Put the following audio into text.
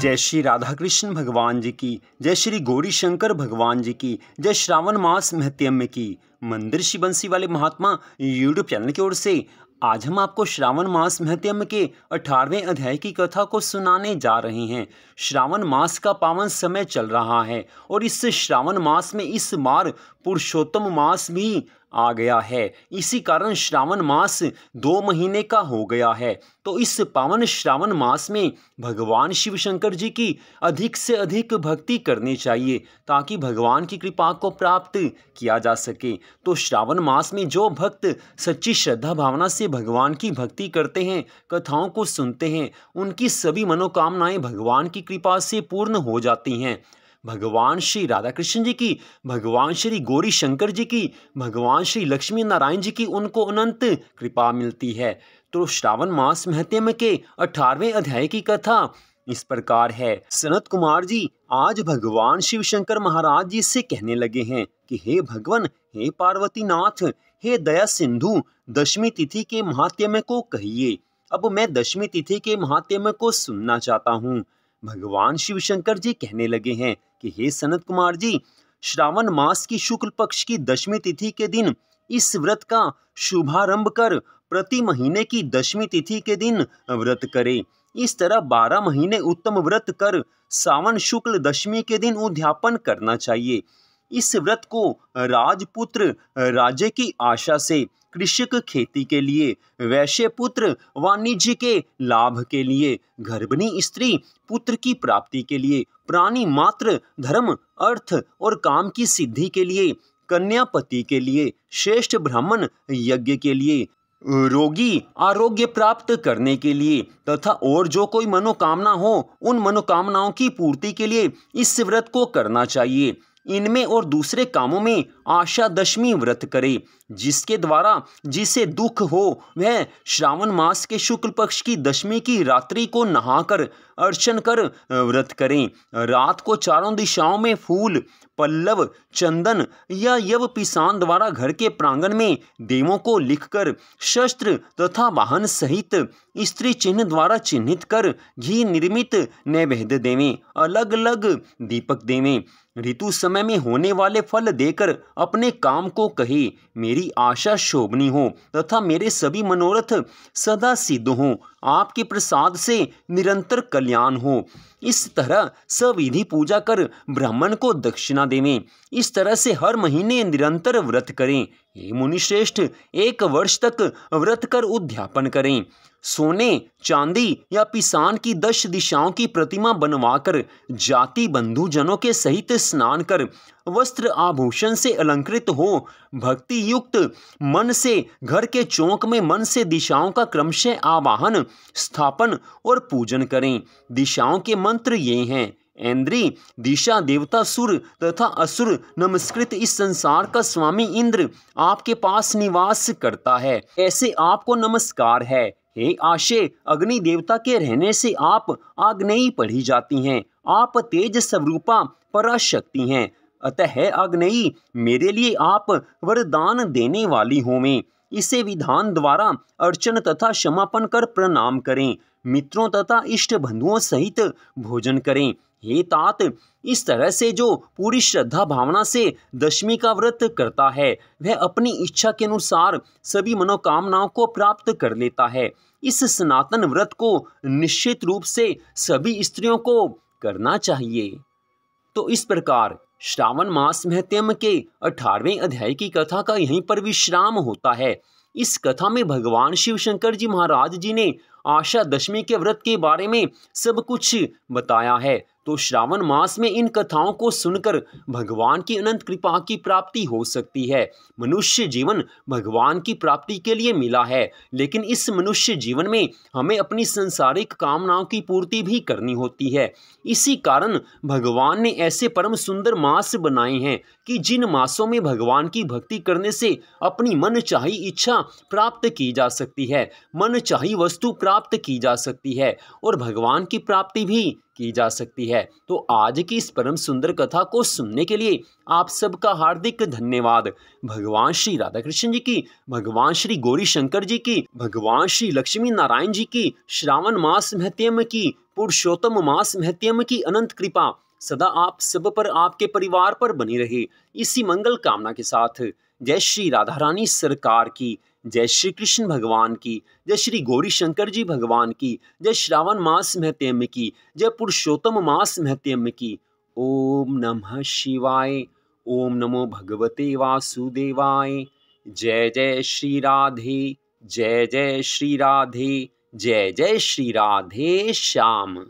जय श्री राधा कृष्ण भगवान जी की, जय श्री गौरी शंकर भगवान जी की, जय श्रावण मास महत्म्य की। मंदिर श्री बंसी वाले महात्मा यूट्यूब चैनल की ओर से आज हम आपको श्रावण मास महत्म्य के 18वें अध्याय की कथा को सुनाने जा रहे हैं। श्रावण मास का पावन समय चल रहा है और इस श्रावण मास में इस बार पुरुषोत्तम मास भी आ गया है। इसी कारण श्रावण मास 2 महीने का हो गया है। तो इस पावन श्रावण मास में भगवान शिव शंकर जी की अधिक से अधिक भक्ति करनी चाहिए ताकि भगवान की कृपा को प्राप्त किया जा सके। तो श्रावण मास में जो भक्त सच्ची श्रद्धा भावना से भगवान की भक्ति करते हैं, कथाओं को सुनते हैं, उनकी सभी मनोकामनाएं भगवान की कृपा से पूर्ण हो जाती हैं। भगवान श्री राधा कृष्ण जी की, भगवान श्री गौरी शंकर जी की, भगवान श्री लक्ष्मी नारायण जी की उनको अनंत कृपा मिलती है। तो श्रावण मास महत्म्य के 18वें अध्याय की कथा इस प्रकार है। सनत कुमार जी आज भगवान शिव शंकर महाराज जी से कहने लगे हैं कि हे भगवान, हे पार्वती नाथ, हे दया सिंधु, दशमी तिथि के महात्म्य को कहिए। अब मैं दशमी तिथि के महात्म्य को सुनना चाहता हूँ। भगवान शिव शंकर जी कहने लगे हैं कि हे सनत कुमार जी, श्रावण मास की शुक्ल पक्ष की दशमी तिथि के दिन इस व्रत का शुभारंभ कर प्रति महीने की दशमी तिथि के दिन व्रत करें। इस तरह 12 महीने उत्तम व्रत कर सावन शुक्ल दशमी के दिन उद्यापन करना चाहिए। इस व्रत को राजपुत्र राज्य की आशा से, कृषक खेती के लिए, वैश्य पुत्र वाणिज्य के लाभ के लिए, गर्भिणी स्त्री पुत्र की प्राप्ति के लिए, प्राणी मात्र धर्म अर्थ और काम की सिद्धि के लिए, कन्यापति के लिए, श्रेष्ठ ब्राह्मण यज्ञ के लिए, रोगी आरोग्य प्राप्त करने के लिए तथा और जो कोई मनोकामना हो उन मनोकामनाओं की पूर्ति के लिए इस व्रत को करना चाहिए। इनमें और दूसरे कामों में आशा दशमी व्रत करे, जिसके द्वारा जिसे दुख हो वह श्रावण मास के शुक्ल पक्ष की दशमी की रात्रि को नहाकर अर्चन कर व्रत करें। रात को चारों दिशाओं में फूल, पल्लव, चंदन या यव पिसान द्वारा घर के प्रांगण में देवों को लिखकर शस्त्र तथा वाहन सहित स्त्री चिन्ह द्वारा चिन्हित कर घी निर्मित नैवेद्य देवें, अलग अलग दीपक देवें। ऋतु समय में होने वाले फल देकर अपने काम को कहे, मेरी आशा शोभनी हो तथा मेरे सभी मनोरथ सदा सिद्ध हों, आपके प्रसाद से निरंतर कल्याण हो। इस तरह सविधि पूजा कर ब्राह्मण को दक्षिणा देवें। इस तरह से हर महीने निरंतर व्रत करें। हे मुनिश्रेष्ठ, 1 वर्ष तक व्रत कर उद्यापन करें। सोने चांदी या पिसान की 10 दिशाओं की प्रतिमा बनवाकर जाति बंधु जनों के सहित स्नान कर वस्त्र आभूषण से अलंकृत हो भक्ति युक्त मन से घर के चौक में मन से दिशाओं का क्रमशः आवाहन, स्थापन और पूजन करें। दिशाओं के मंत्र ये हैं: ऐन्द्री दिशा देवता सुर तथा असुर नमस्कृत इस संसार का स्वामी इंद्र आपके पास निवास करता है, ऐसे आपको नमस्कार है। हे आशे, अग्नि देवता के रहने से आप आग्नेयी पढ़ी जाती हैं। आप तेज स्वरूपा पराशक्ति हैं, अतः है आग्नेयी मेरे लिए आप वरदान देने वाली होवें। इसे विधान द्वारा अर्चन तथा क्षमापन कर प्रणाम करें। मित्रों तथा इष्ट बंधुओं सहित भोजन करें। हे तात, इस तरह से जो पूरी श्रद्धा भावना से दशमी का व्रत करता है वह अपनी इच्छा के अनुसार सभी मनोकामनाओं को प्राप्त कर लेता है। इस सनातन व्रत को निश्चित रूप से सभी स्त्रियों को करना चाहिए। तो इस प्रकार श्रावण मास महत्म्य के 18वें अध्याय की कथा का यहीं पर विश्राम होता है। इस कथा में भगवान शिव शंकर जी महाराज जी ने आशा दशमी के व्रत के बारे में सब कुछ बताया है। तो श्रावण मास में इन कथाओं को सुनकर भगवान की अनंत कृपा की प्राप्ति हो सकती है। मनुष्य जीवन भगवान की प्राप्ति के लिए मिला है, लेकिन इस मनुष्य जीवन में हमें अपनी संसारिक कामनाओं की पूर्ति भी करनी होती है। इसी कारण भगवान ने ऐसे परम सुंदर मास बनाए हैं कि जिन मासों में भगवान की भक्ति करने से अपनी मन चाही इच्छा प्राप्त की जा सकती है, मन चाही वस्तु प्राप्त की जा सकती है और भगवान की प्राप्ति भी की जा सकती है। तो आज की इस परम सुंदर कथा को सुनने के लिए आप सबका हार्दिक धन्यवाद। भगवान श्री राधा कृष्ण जी की, भगवान श्री गौरी शंकर जी की, भगवान श्री लक्ष्मी नारायण जी की, श्रावण मास महत्यम की, पुरुषोत्तम मास महत्यम की अनंत कृपा सदा आप सब पर, आपके परिवार पर बनी रहे। इसी मंगल कामना के साथ जय श्री राधा रानी सरकार की, जय श्री कृष्ण भगवान की, जय श्री गौरी शंकर जी भगवान की, जय श्रावण मास महत्यम की, जय पुरुषोत्तम मास महत्यम की। ओम नमः शिवाय। ओम नमो भगवते वासुदेवाय। जय जय श्री राधे, जय जय श्री राधे, जय जय श्री राधे श्याम।